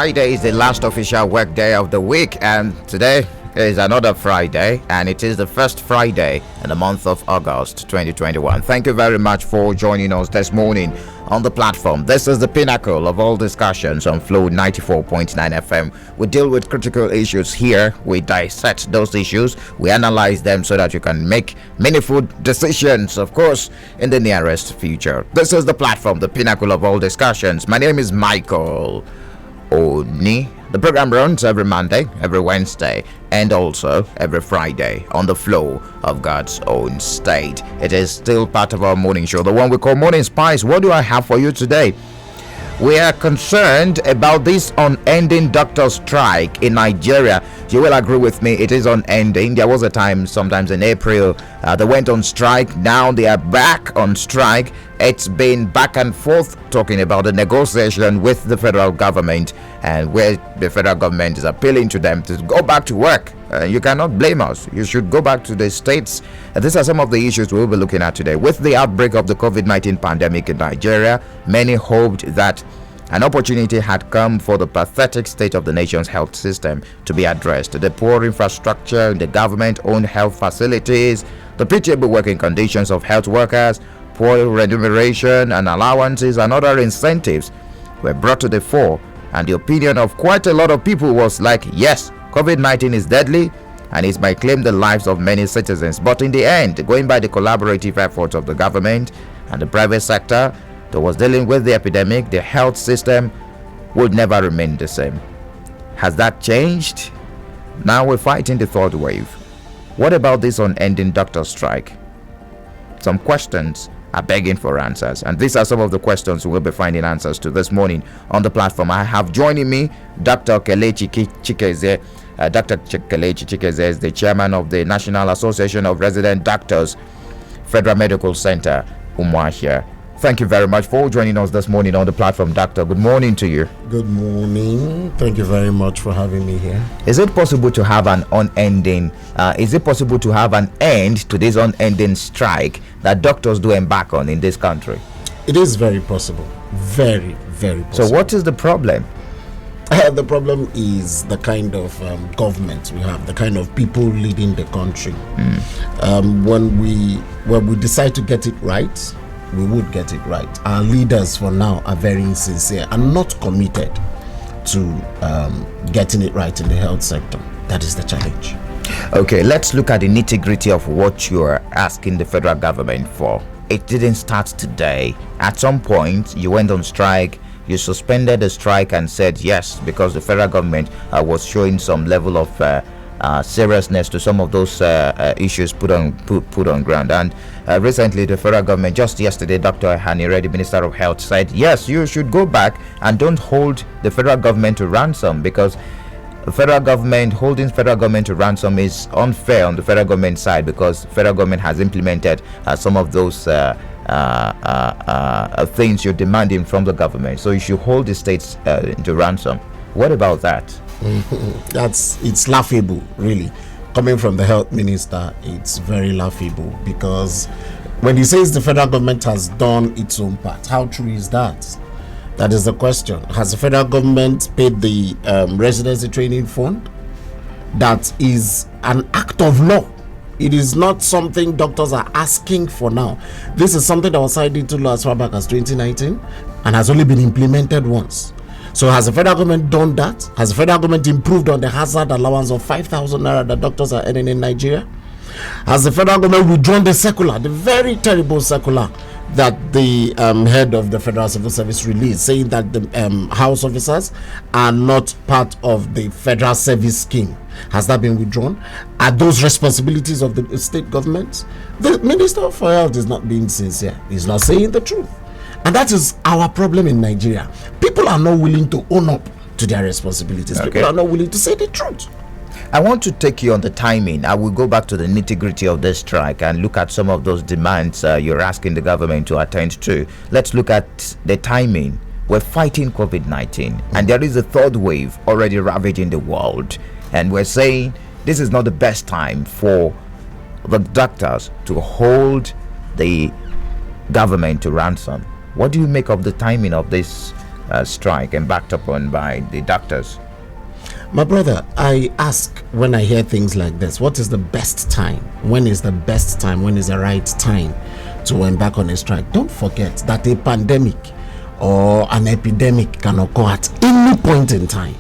Friday is the last official work day of the week, and today is another Friday, and it is the first Friday in the month of August 2021. Thank you very much for joining us this morning on the platform. This is the pinnacle of all discussions on Flow 94.9 FM. We deal with critical issues here. We dissect those issues. We analyze them so that you can make meaningful decisions, of course, in the nearest future. This is the platform, the pinnacle of all discussions. My name is Michael Oni. The program runs every Monday, every Wednesday, and also every Friday on the flow of God's own state. It is still part of our morning show, the one we call Morning Spice. What do I have for you today? We are concerned about this unending doctor strike in Nigeria. You will agree with me, it is unending. There was a time, sometimes in April, they went on strike. Now they are back on strike. It's been back and forth talking about the negotiation with the federal government, and where the federal government is appealing to them to go back to work. You cannot blame us. You should go back to the states. These are some of the issues we'll be looking at today. With the outbreak of the COVID-19 pandemic in Nigeria, many hoped that an opportunity had come for the pathetic state of the nation's health system to be addressed. The poor infrastructure in the government-owned health facilities, the pitiable working conditions of health workers, poor remuneration and allowances and other incentives were brought to the fore, and the opinion of quite a lot of people was like, yes, COVID-19 is deadly and it might claim the lives of many citizens. But in the end, going by the collaborative efforts of the government and the private sector that was dealing with the epidemic, the health system would never remain the same. Has that changed? Now we're fighting the third wave. What about this unending doctor strike? Some questions are begging for answers, and these are some of the questions we'll be finding answers to this morning on the platform. I have joining me Dr. Kelechi Chikeze. Dr. Kelechi Chikeze is the chairman of the National Association of Resident Doctors, Federal Medical Center, Umuahia. Thank you very much for joining us this morning on the platform, Doctor. Good morning to you. Good morning. Thank you very much for having me here. Is it possible to have an unending, is it possible to have an end to this unending strike that doctors do embark on in this country? It is very possible. Very, very possible. So what is the problem? The problem is the kind of government we have, the kind of people leading the country. When we decide to get it right, we would get it right. Our leaders for now are very insincere and not committed to getting it right in the health sector. That is the challenge. Okay, let's look at the nitty-gritty of what you are asking the federal government for. It didn't start today. At some point, you went on strike. You suspended the strike and said yes, because the federal government was showing some level of seriousness to some of those issues put on ground. And recently the federal government, just yesterday, Dr. Hanire, the Minister of Health, said yes, you should go back and don't hold the federal government to ransom, because the federal government holding federal government to ransom is unfair on the federal government side, because federal government has implemented some of those things you're demanding from the government. So you should hold the states to ransom. What about that? It's laughable, really. Coming from the health minister, it's very laughable, because when he says the federal government has done its own part, how true is that? That is the question. Has the federal government paid the residency training fund? That is an act of law. It is not something doctors are asking for now. This is something that was signed into law as far back as 2019 and has only been implemented once. So has the federal government done that? Has the federal government improved on the hazard allowance of 5,000 naira that doctors are earning in Nigeria? Has the federal government withdrawn the circular, the very terrible circular that the head of the Federal Civil Service released, saying that the house officers are not part of the federal service scheme? Has that been withdrawn? Are those responsibilities of the state governments? The Minister for Health is not being sincere. He's not saying the truth. And that is our problem in Nigeria. People are not willing to own up to their responsibilities. Okay. People are not willing to say the truth. I want to take you on the timing. I will go back to the nitty-gritty of this strike and look at some of those demands you're asking the government to attend to. Let's look at the timing. We're fighting COVID-19, and there is a third wave already ravaging the world. And we're saying this is not the best time for the doctors to hold the government to ransom. What do you make of the timing of this strike embarked upon by the doctors? My brother, I ask when I hear things like this, what is the best time? When is the best time? When is the right time to embark on a strike? Don't forget that a pandemic or an epidemic can occur at any point in time.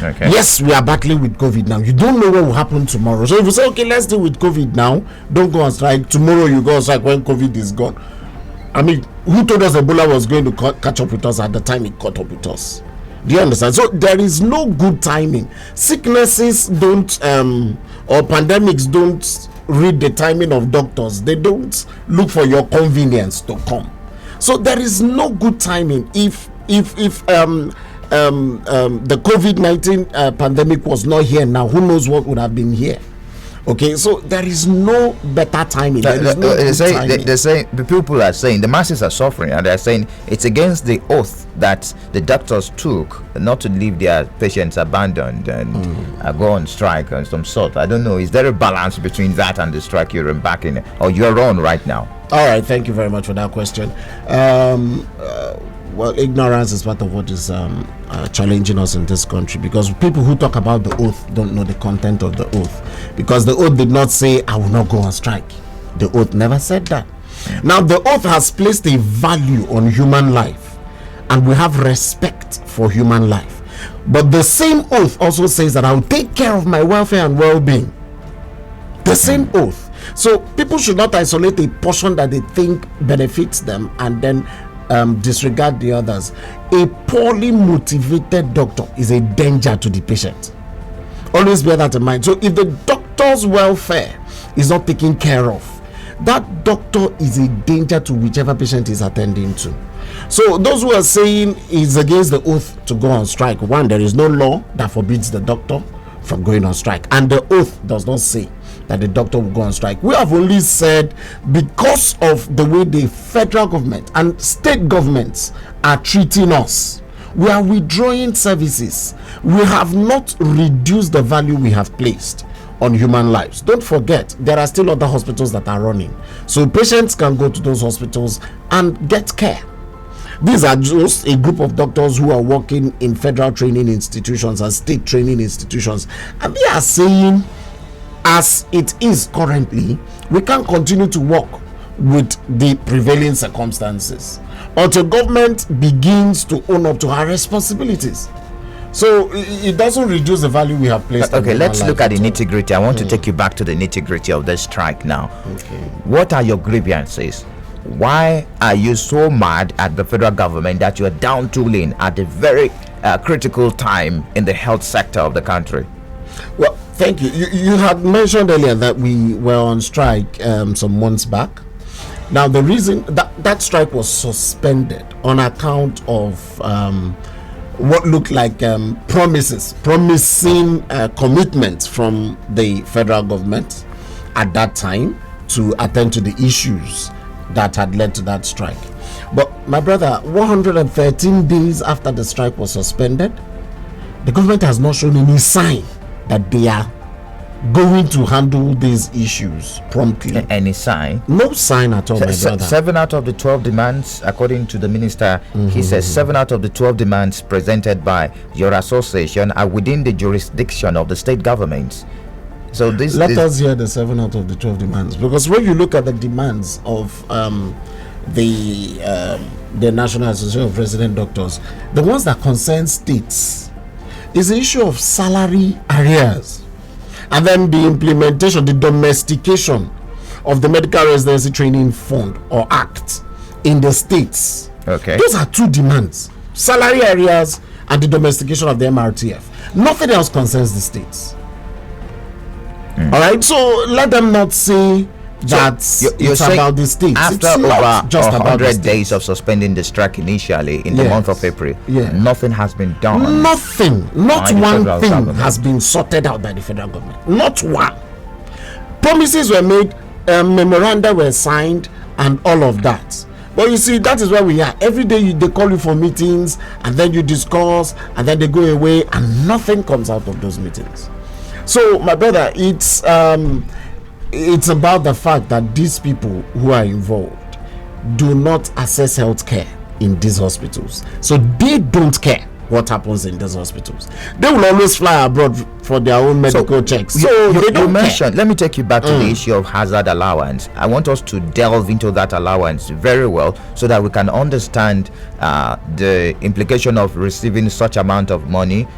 Okay. Yes, we are battling with COVID now. You don't know what will happen tomorrow. So if you say, okay, let's deal with COVID now, don't go on strike. Tomorrow you go on strike when COVID is gone. I mean, who told us Ebola was going to catch up with us at the time it caught up with us? Do you understand? So there is no good timing. Sicknesses don't or pandemics don't read the timing of doctors. They don't look for your convenience to come. So there is no good timing. If the COVID-19 pandemic was not here now, who knows what would have been here? Okay, so there is no better timing. There is no good timing. They say the people are saying, the masses are suffering, and they're saying it's against the oath that the doctors took not to leave their patients abandoned and go on strike and some sort. I don't know. Is there a balance between that and the strike you're embarking or you're on right now? All right, thank you very much for that question. Well, ignorance is part of what is challenging us in this country, because people who talk about the oath don't know the content of the oath, because the oath did not say I will not go on strike. The oath never said that. Now the oath has placed a value on human life, and we have respect for human life, but the same oath also says that I will take care of my welfare and well-being. The same oath. So people should not isolate a portion that they think benefits them and then disregard the others. A poorly motivated doctor is a danger to the patient. Always bear that in mind. So if the doctor's welfare is not taken care of, that doctor is a danger to whichever patient is attending to. So those who are saying it's against the oath to go on strike, one, there is no law that forbids the doctor from going on strike, and the oath does not say that the doctor will go on strike. We have only said because of the way the federal government and state governments are treating us, we are withdrawing services. We have not reduced the value we have placed on human lives. Don't forget, there are still other hospitals that are running, so patients can go to those hospitals and get care. These are just a group of doctors who are working in federal training institutions and state training institutions, and they are saying, as it is currently, we can't continue to work with the prevailing circumstances until government begins to own up to her responsibilities. So it doesn't reduce the value we have placed. Okay, let's look at the nitty-gritty. I want to take you back to the nitty-gritty of this strike now. Okay. What are your grievances? Why are you so mad at the federal government that you are down tooling at a very critical time in the health sector of the country? Well, thank you. You had mentioned earlier that we were on strike some months back. Now, the reason that strike was suspended on account of what looked like promising commitments from the federal government at that time to attend to the issues that had led to that strike. But my brother, 113 days after the strike was suspended, the government has not shown any sign that they are going to handle these issues promptly. Any sign? No sign at all, my brother. 7 out of the 12 demands, according to the minister, he says 7 out of the 12 demands presented by your association are within the jurisdiction of the state governments. So let us hear the 7 out of the 12 demands, because when you look at the demands of the National Association of Resident Doctors, the ones that concern states is the issue of salary arrears, and then the implementation, the domestication of the Medical Residency Training Fund or Act in the states. Okay, those are 2 demands: salary arrears and the domestication of the MRTF. Nothing else concerns the states. All right, so let them not say that it's about the states. After over just 100 days of suspending the strike initially in the month of April, nothing has been done. Nothing, not one thing has been sorted out by the federal government. Not one. Promises were made, memoranda were signed, and all of that. But you see, that is where we are. Every day they call you for meetings, and then you discuss, and then they go away, and nothing comes out of those meetings. So, my brother, it's about the fact that these people who are involved do not access health care in these hospitals. So they don't care what happens in those hospitals. They will always fly abroad for their own medical checks. So they don't mention. Let me take you back to the issue of hazard allowance. I want us to delve into that allowance very well so that we can understand the implication of receiving such amount of money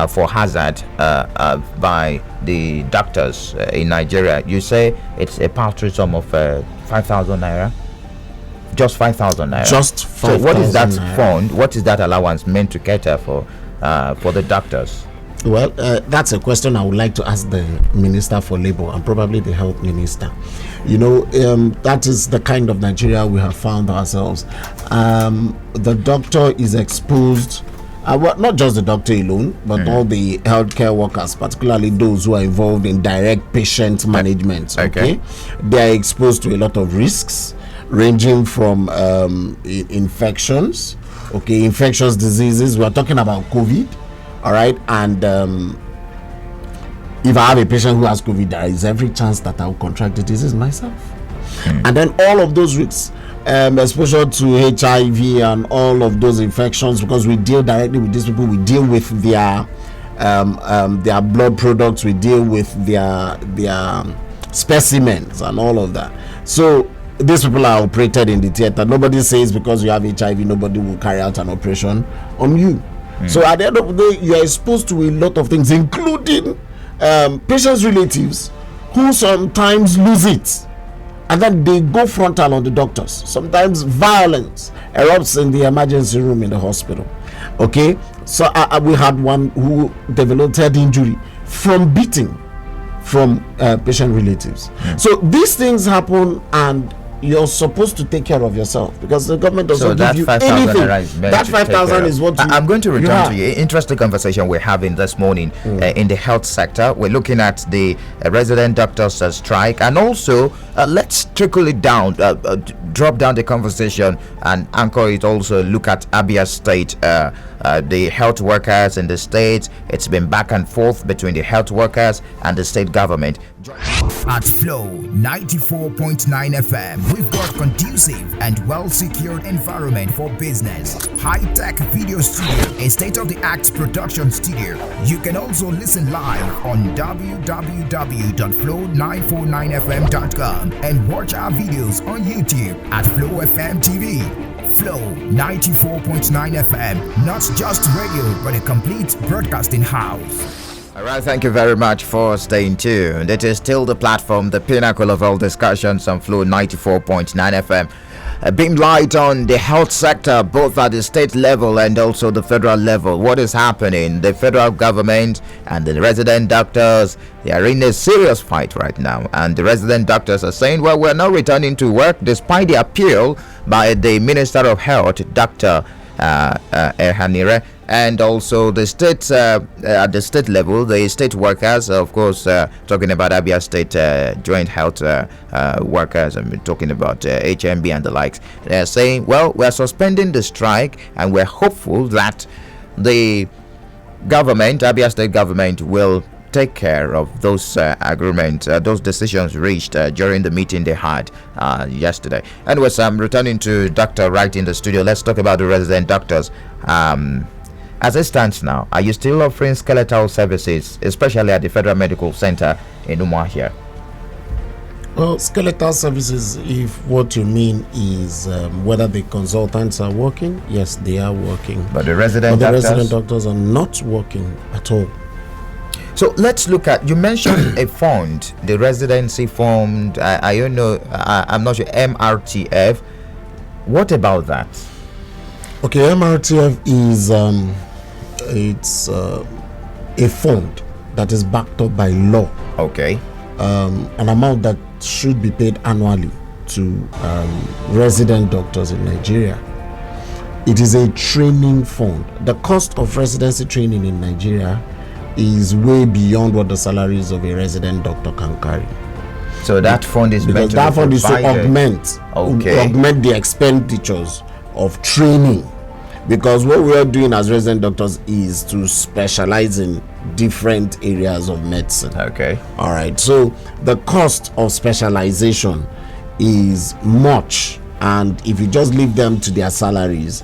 for hazard by the doctors in Nigeria. You say it's a paltry sum of 5,000 naira. Just 5,000 naira. Just 5,000. So what is that naira. fund? What is that allowance meant to cater for the doctors? Well, that's a question I would like to ask the Minister for Labour and probably the Health Minister. You know, that is the kind of Nigeria we have found ourselves. The doctor is exposed. Well, not just the doctor alone, but all the healthcare workers, particularly those who are involved in direct patient management. Okay, they are exposed to a lot of risks, ranging from infections, infectious diseases. We are talking about COVID, all right. And if I have a patient who has COVID, there is every chance that I will contract the disease myself. And then all of those risks, exposure to HIV and all of those infections, because we deal directly with these people. We deal with their blood products. We deal with their specimens and all of that. So these people are operated in the theater. Nobody says because you have HIV, nobody will carry out an operation on you. So at the end of the day, you are exposed to a lot of things, including patients' relatives who sometimes lose it, and then they go frontal on the doctors. Sometimes violence erupts in the emergency room in the hospital. Okay, so we had one who developed head injury from beating from patient relatives. So these things happen, and you're supposed to take care of yourself because the government doesn't give you anything. That 5,000 is what I'm going to return to you. Interesting conversation we're having this morning in the health sector. We're looking at the resident doctors strike, and also let's trickle it down, drop down the conversation and anchor it. Also look at Abia State, the health workers in the state. It's been back and forth between the health workers and the state government. At Flow 94.9 FM, we've got conducive and well-secured environment for business, high-tech video studio, a state-of-the-art production studio. You can also listen live on www.flow949fm.com and watch our videos on YouTube at Flow FM TV. Flow 94.9 FM, not just radio, but a complete broadcasting house. All right, thank you very much for staying tuned. It is still the platform, the pinnacle of all discussions on Flow 94.9 FM. Beam light on the health sector, both at the state level and also the federal level. What is happening? The federal government and the resident doctors, they are in a serious fight right now. And the resident doctors are saying, well, we're not returning to work despite the appeal by the Minister of Health, Dr. Erhanire. And also the state, at the state level, the state workers, of course, talking about Abia State joint health workers, and talking about HMB and the likes. They're saying, well, we're suspending the strike and we're hopeful that the government, Abia State government, will take care of those agreements, those decisions reached during the meeting they had yesterday. Anyways, I'm returning to Dr. Right in the studio. Let's talk about the resident doctors. As it stands now, are you still offering skeletal services, especially at the Federal Medical Center in Umuahia? Well, skeletal services, if what you mean is whether the consultants are working, yes, they are working. But the resident doctors are not working at all. So let's look at, you mentioned a fund, the residency fund, I don't know, I'm not sure, MRTF. What about that? Okay, MRTF is it's a fund that is backed up by law. Okay. An amount that should be paid annually to resident doctors in Nigeria. It is a training fund. The cost of residency training in Nigeria is way beyond what the salaries of a resident doctor can carry. So that fund is meant to augment the expenditures of training, because what we are doing as resident doctors is to specialize in different areas of medicine. Okay. All right. So the cost of specialization is much, and if you just leave them to their salaries,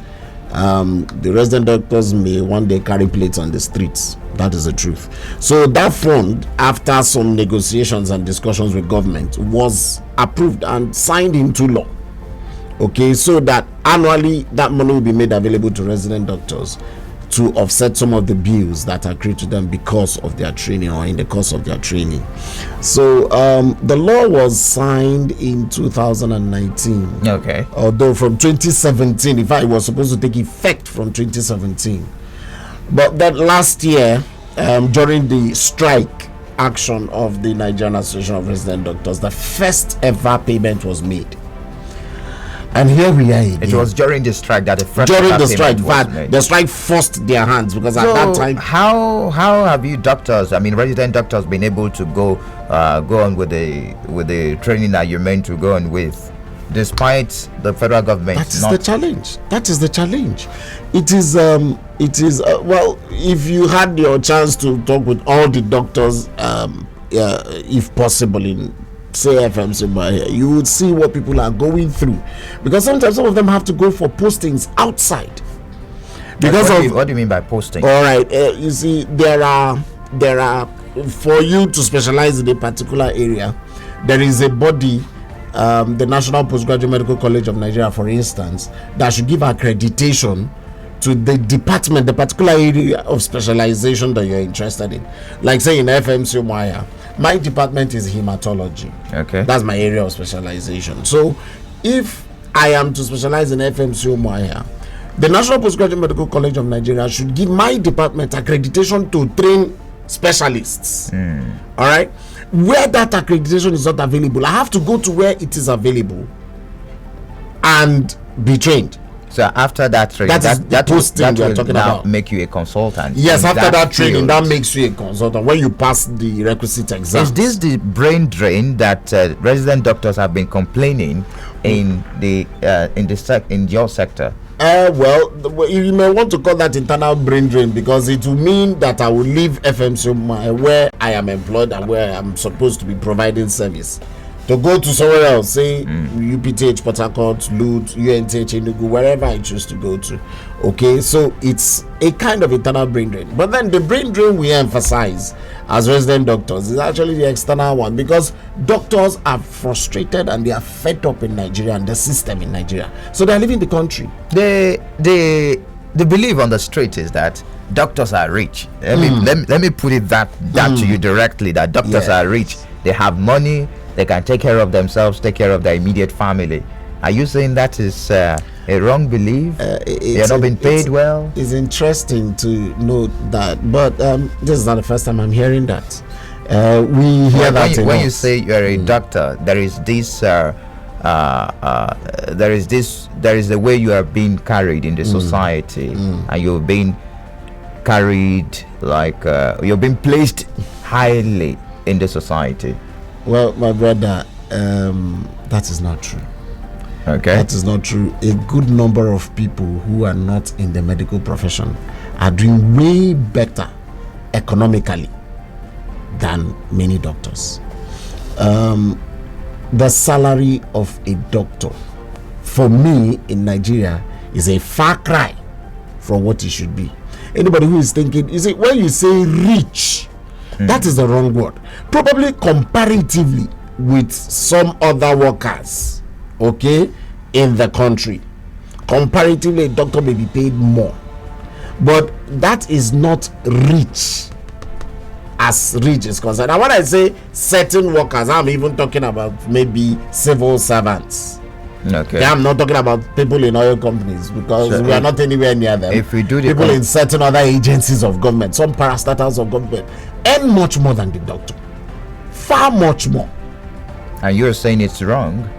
The resident doctors may one day carry plates on the streets. That is the truth. So that fund, after some negotiations and discussions with government, was approved and signed into law. Okay, so that annually that money will be made available to resident doctors to offset some of the bills that accrue to them because of their training or in the course of their training. So the law was signed in 2019. Okay. Although from 2017, in fact, it was supposed to take effect from 2017. But that last year, during the strike action of the Nigerian Association of Resident Doctors, the first ever payment was made. And here we are again. It was during the strike that the first during the strike, made. the strike forced their hands because at that time. How have you doctors, I mean resident doctors, been able to go on with the training that you're meant to go on with, despite the federal government? That is the challenge. That is the challenge. It is well, if you had your chance to talk with all the doctors, if possible in say FMC, you would see what people are going through, because sometimes some of them have to go for postings outside. Because what do you mean by posting? All right, you see, there are for you to specialize in a particular area, there is a body, the National Postgraduate Medical College of Nigeria, for instance, that should give accreditation to the department, the particular area of specialization that you're interested in. Like say in FMC Maya, my department is hematology. Okay, that's my area of specialization. So if I am to specialize in FMC Maya, the National Postgraduate Medical College of Nigeria should give my department accreditation to train specialists. All right, where that accreditation is not available, I have to go to where it is available and be trained. So after that training, that will now make you a consultant. Yes, after that training, that makes you a consultant when you pass the requisite exam. Is this the brain drain that resident doctors have been complaining in your sector? Well, you may want to call that internal brain drain, because it will mean that I will leave FMC where I am employed and where I am supposed to be providing service, to go to somewhere else, say UPTH, Port Harcourt, Lute, UNTH, Enugu, wherever I choose to go to. Okay, so it's a kind of internal brain drain. But then the brain drain we emphasize as resident doctors is actually the external one, because doctors are frustrated and they are fed up in Nigeria and the system in Nigeria. So they're leaving the country. The belief on the street is that doctors are rich. Let me put it that to you directly, that doctors are rich. They have money. They can take care of themselves, take care of their immediate family. Are you saying that is a wrong belief? They're not being paid well? It's interesting to note that, but this is not the first time I'm hearing that. We hear that when you say you're a doctor, there is this there is the way you are being carried in the society, and you're being carried like you're being placed highly in the society. Well, my brother, that is not true. Okay. That is not true. A good number of people who are not in the medical profession are doing way better economically than many doctors. The salary of a doctor, for me in Nigeria, is a far cry from what it should be. Anybody who is thinking, you see, when you say rich, that is the wrong word. Probably comparatively with some other workers, okay, in the country, comparatively a doctor may be paid more, but that is not rich as rich is concerned. And when I say certain workers, I'm even talking about maybe civil servants. Okay. I'm not talking about people in oil companies, because we are not anywhere near them. If we do the people in certain other agencies of government, some parastatals of government, earn much more than the doctor, far much more. And you're saying it's wrong?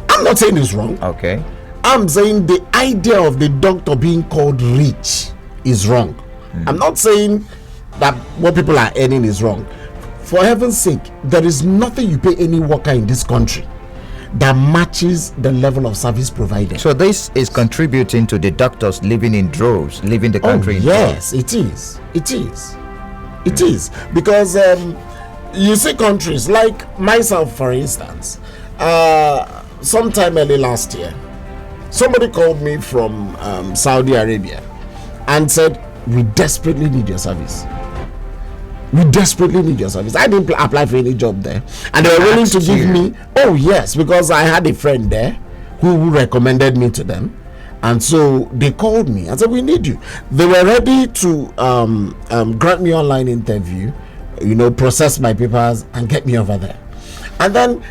I'm not saying it's wrong. Okay. I'm saying the idea of the doctor being called rich is wrong. I'm not saying that what people are earning is wrong. For heaven's sake, there is nothing you pay any worker in this country that matches the level of service provided. So this is contributing to the doctors living in droves, leaving the country in yes, droves. It is. Because you see countries like myself, for instance, sometime early last year, Somebody called me from Saudi Arabia and said, we desperately need your service. We desperately need your service. I didn't apply for any job there, and they were willing to give me. Oh yes, because I had a friend there who recommended me to them, and so they called me and said, we need you. They were ready to grant me online interview, process my papers and get me over there. And then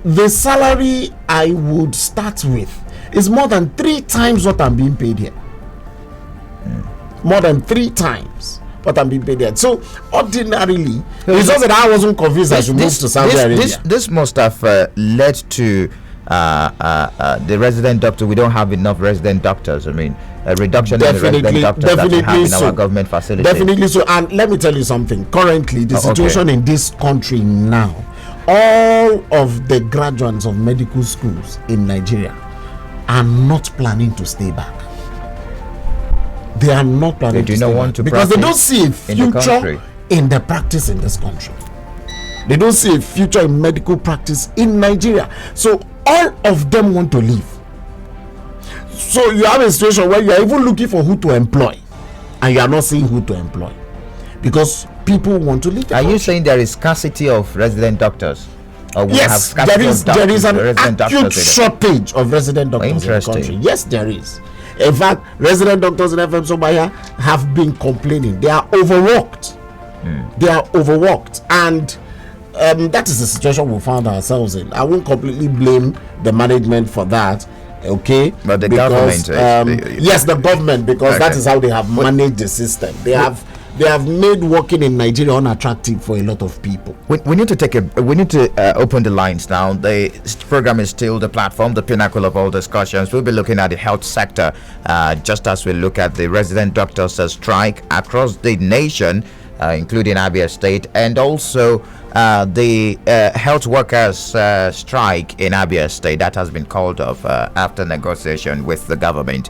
the salary I would start with is more than 3 times what I'm being paid here. More than 3 times what I'm being paid here. So ordinarily, it's just that I wasn't convinced I should move to Saudi Arabia. This must have led to the resident doctor. We don't have enough resident doctors. I mean, a reduction in the resident doctors that we have in our government facilities. Definitely so. And let me tell you something. Currently, the situation in this country now, all of the graduates of medical schools in Nigeria are not planning to stay back. They are not planning to stay back because they don't see a future in the practice in this country. They don't see a future in medical practice in Nigeria. So all of them want to leave. So you have a situation where you are even looking for who to employ, and you are not seeing who to employ because people want to leave. Are you saying there is scarcity of resident doctors? Or yes, there is an acute shortage of resident doctors in the country. Yes, there is. In fact, resident doctors in FM Sobaya have been complaining. They are overworked. They are overworked, and that is the situation we found ourselves in. I won't completely blame the management for that. Okay, but the government, yes, the government, because that is how they have managed the system. They have made working in Nigeria unattractive for a lot of people. We need to open the lines now. The program is still the platform, the pinnacle of all discussions. We'll be looking at the health sector, just as we look at the resident doctors strike across the nation, including Abia State, and also the health workers strike in Abia State that has been called off after negotiation with the government.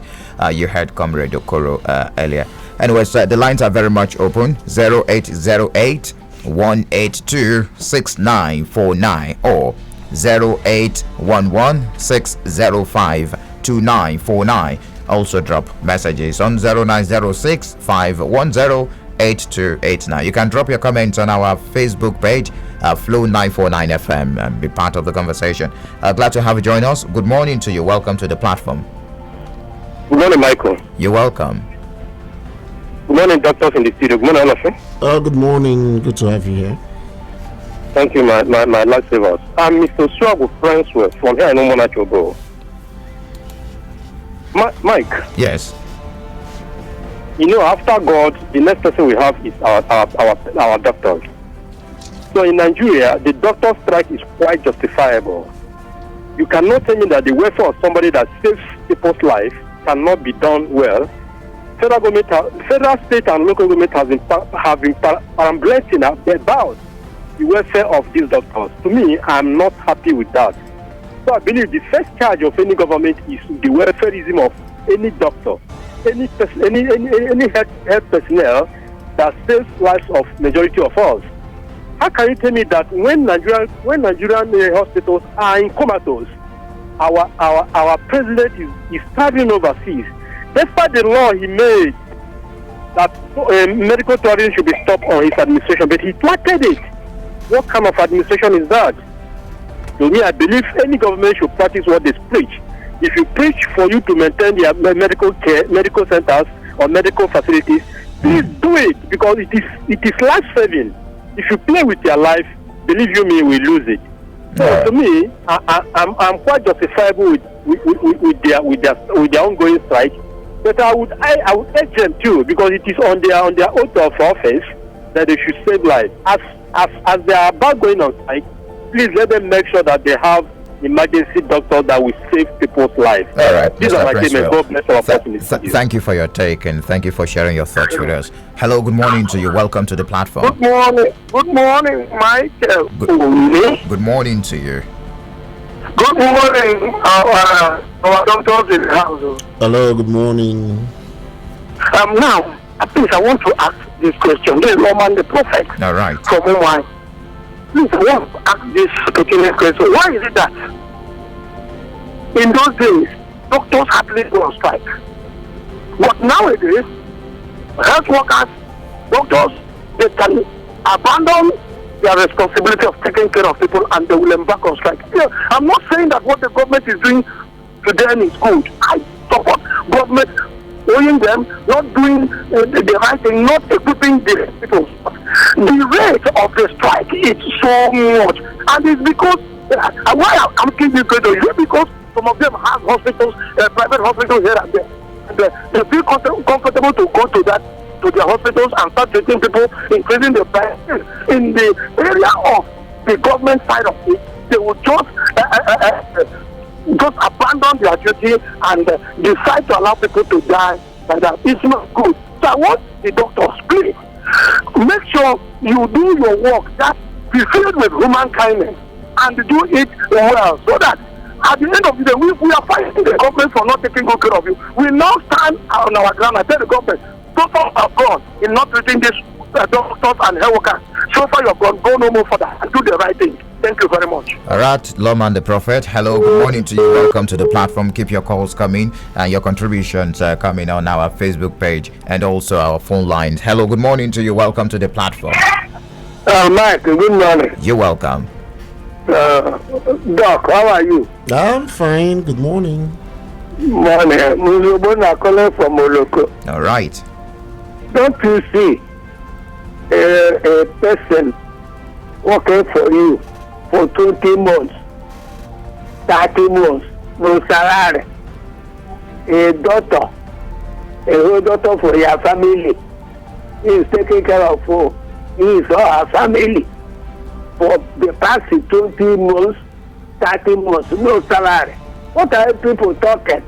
You heard Comrade Okoro earlier. Anyways, the lines are very much open. 0808 182 6949 or 0811 605 2949. Also drop messages on 0906 510 8289. You can drop your comments on our Facebook page, Flow 949 FM, and be part of the conversation. Glad to have you join us. Good morning to you. Welcome to the platform. Good morning, Michael. You're welcome. Good morning, doctors in the studio. Good morning, all of you. Good morning. Good to have you here. Thank you, my lifesavers. I'm Mr. Swago Friendsworth from here in Omonachobo. Mike. Yes. After God, the next person we have is our doctors. So in Nigeria, the doctor strike is quite justifiable. You cannot tell me that the welfare of somebody that saves people's life cannot be done well. Federal, state, and local government have been perambulating about the welfare of these doctors. To me, I'm not happy with that. So I believe the first charge of any government is the welfareism of any doctor, any health personnel that saves lives of majority of us. How can you tell me that when Nigerian hospitals are in comatose, our president is traveling overseas, despite the law he made that medical tourism should be stopped on his administration, but he thwarted it. What kind of administration is that? To me, I believe any government should practice what they preach. If you preach for you to maintain their medical care, medical centers or medical facilities, please do it, because it is life-saving. If you play with your life, believe you me, we lose it. So to me, I'm quite justifiable with their ongoing strike. But I would urge them too, because it is on their oath of office that they should save lives. As they are about going on strike, please let them make sure that they have emergency doctors that will save people's lives. All right, these are my statements. God bless our person. Thank you for your take, and thank you for sharing your thoughts with us. Hello, good morning to you. Welcome to the platform. Good morning, Michael. Good morning to you. Good morning, our doctors in the house. Hello, good morning. Now, please, I want to ask this question. This is Roman the Prophet. All right. From Mumbai. Please, I want to ask this particular question. Why is it that in those days, doctors hardly go on strike. But nowadays, health workers, doctors, they can abandon their responsibility of taking care of people and they will embark on strike. Yeah, I'm not saying that what the government is doing to them is good. I support government owing them, not doing the right thing, not equipping the people. The rate of the strike is so much, and it's because why I'm giving you credit is because some of them have hospitals, private hospitals here and there. And, they feel comfortable to go to their hospitals and start treating people, increasing the price. In the area of the government side of it, they will just abandon their duty and decide to allow people to die, and that it's not good. So I want the doctors, please, make sure you do your work that be filled with human kindness and do it well, so that at the end of the day, we are fighting the government for not taking good care of you. We now stand on our ground and tell the government, so far have gone in not treating these doctors and health workers. So far you have gone, go no more for that and do the right thing. Thank you very much. All right, Loman the Prophet. Hello, good morning to you. Welcome to the platform. Keep your calls coming and your contributions coming on our Facebook page and also our phone lines. Hello, good morning to you. Welcome to the platform. Mike, good morning. You're welcome. Doc, how are you? I'm fine. Good morning. Morning. Muzobona calling from Moloko. All right. Don't you see a person working for you for 20 months, 30 months, no salary, a daughter, a whole daughter for your family, he is taking care of you, he is for our family for the past 20 months, 30 months, no salary. What are people talking?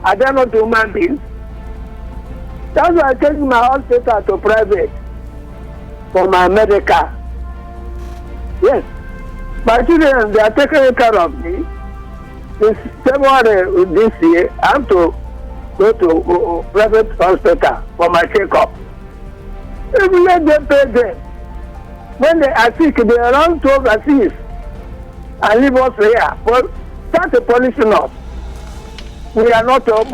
Are they not human beings? That's why I take my hospital to private for my medical. Yes. My children, they are taking care of me. This February this year, I have to go to private hospital for my checkup. If we let them pay them, when they are sick, they run to overseas and leave us here. But start punishing us. We are not to run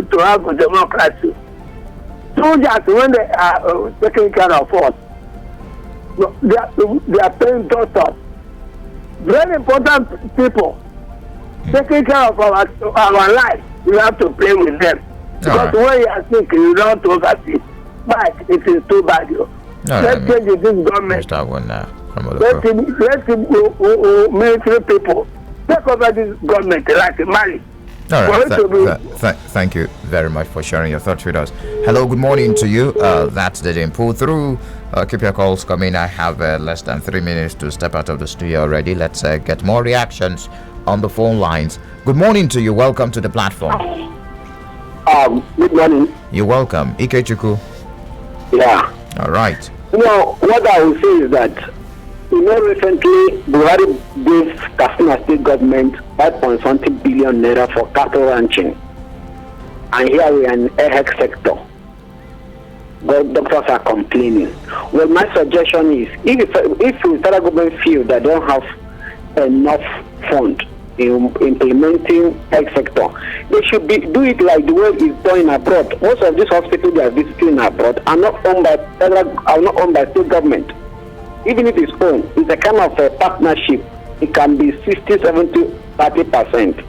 to have a democracy. Soldiers, when they are taking care of us, they are paying doctors. Very important people taking care of our life. We have to play with them. Because when you are sick, you don't oversee. But it is too bad. Let's change this government. Let military people take over this government like Mali. All right. Thank you very much for sharing your thoughts with us. Hello, good morning to you. That didn't pull through. Keep your calls coming. I have less than 3 minutes to step out of the studio already. Let's get more reactions on the phone lines. Good morning to you. Welcome to the platform. Good morning. You're welcome. Ikechuku. Yeah. All right. What I will say is that, recently, Buhari gave Katsina State government 5.something billion naira for cattle ranching. And here we are in the health sector. But doctors are complaining. Well, my suggestion is, if the federal government feel that they don't have enough fund in implementing health sector, they should do it like the way it's done abroad. Most of these hospitals they are visiting abroad are not owned by state government. Even if it's owned, it's a kind of a partnership. It can be 60, 70, 30%.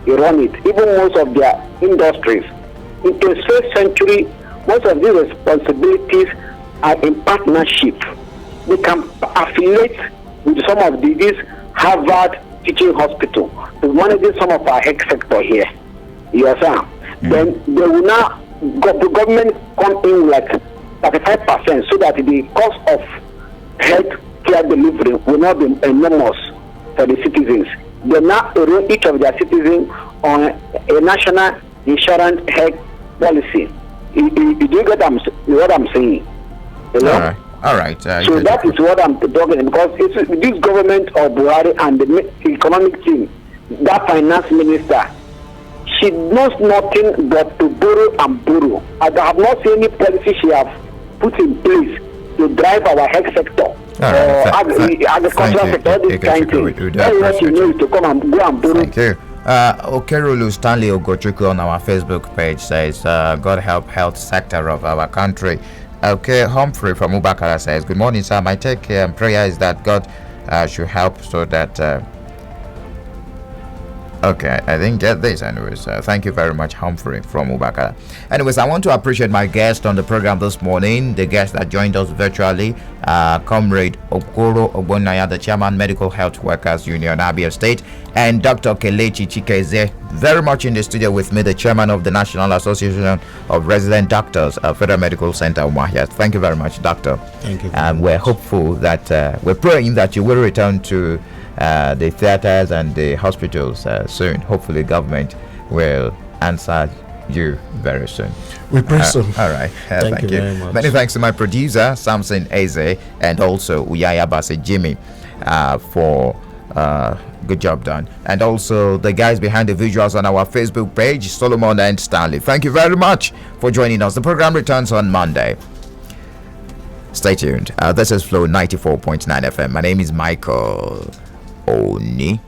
You run it. Even most of their industries. In the 21st century, most of these responsibilities are in partnership. We can affiliate with some of these Harvard teaching hospital to manage some of our health sector here. You understand? Then they will now the government come in like 35% so that the cost of health care delivery will not be enormous for the citizens. They now enroll each of their citizens on a national insurance health policy. You do get what I'm saying? You know? All right. So that is what I'm talking about, because this government of Buhari and the economic team, that finance minister, she knows nothing but to borrow and borrow. I have not seen any policy she have put in place to drive our health sector. All right. agricultural sector, all this kind of thing. All what you know is to come and go and borrow. Thank you. Okerulu Stanley Ogochuku on our Facebook page says, God help health sector of our country. Okay, Humphrey from Ubakara says, good morning, sir. My take and prayer is that God should help so that okay, I didn't get this anyways. Thank you very much, Humphrey from Ubakara. Anyways, I want to appreciate my guest on the program this morning, the guest that joined us virtually, Comrade Okoro Ogbonnaya, the Chairman Medical Health Workers Union, Abia State, and Dr. Kelechi Chikeze, very much in the studio with me, the Chairman of the National Association of Resident Doctors, Federal Medical Center, Umuahia. Thank you very much, Doctor. Thank you. And we're hopeful that, we're praying that you will return to the theaters and the hospitals soon. Hopefully government will answer you very soon. We pray so. All right. Thank you very much. Many thanks to my producer Samson Eze and also Uyaya Base Jimmy for good job done, and also the guys behind the visuals on our Facebook page, Solomon and Stanley. Thank you very much for joining us. The program returns on Monday. Stay tuned. This is Flow 94.9 FM. My name is Michael Oni.